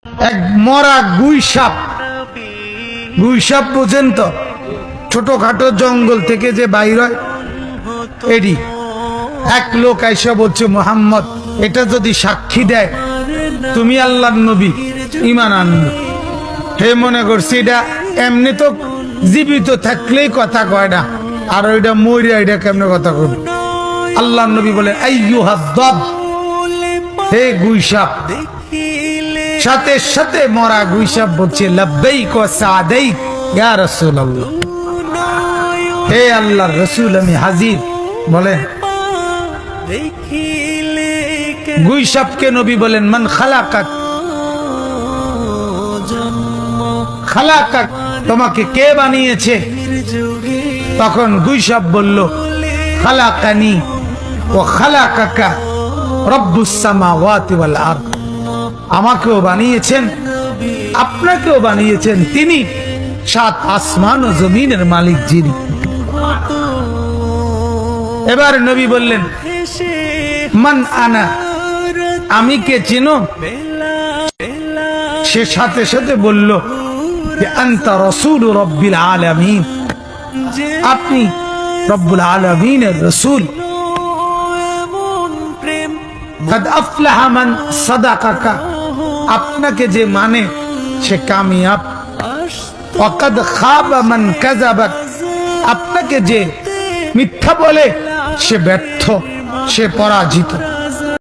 এক মরা গুই সাপ, গুই সাপ বোঝেন তো, ছোটখাটো জঙ্গল থেকে যে বাইর হয় এডি। এক লোক আইসা বলছে, মোহাম্মদ এটা যদি সাক্ষী দেয় তুমি আল্লাহর নবী, ঈমান আনবে। হে মনে করছি এটা এমনি তো জীবিত থাকলেই কথা কয় না, আর ওইটা মরিয়া এটা কেমনে কথা কবে। আল্লাহর নবী বলে, আইয়ুহাদ দাব, হে গুই সাপ। সাথে সাথে মরা গুই সাপ বলছে, লাব্বাইক ওয়া সাদাইক ইয়া রাসূলুল্লাহ, হে আল্লাহর রাসূল আমি হাজির। বলেন গুই সাপকে নবী বলেন, মান খালাকাক, খালাকাক তোমাকে কে বানিয়েছে? তখন গুই সাপ বলল, খালাকানি ওয়া খালাকাকা রব্বুস সামাওয়াতি ওয়াল আরদ, আমাকেও বানিয়েছেন আপনাকেও বানিয়েছেন তিনি, সাত আসমান ও জমিনের মালিক যিনি। এবার নবী বললেন, মান আনা, আমি কে চিনো? সে সাথে সাথে বলল, আনতা রাসূলু রাব্বিল আলামিন, আপনি রব্বুল আলামিনের রাসূল। কাদ আফলাহা মান সাদাকাকা, আপনাকে যে মানে সে কামিয়াব। ওয়া কাদ খাবা মান কাযাবাক, আপনাকে যে মিথ্যা বলে সে ব্যর্থ, সে পরাজিত।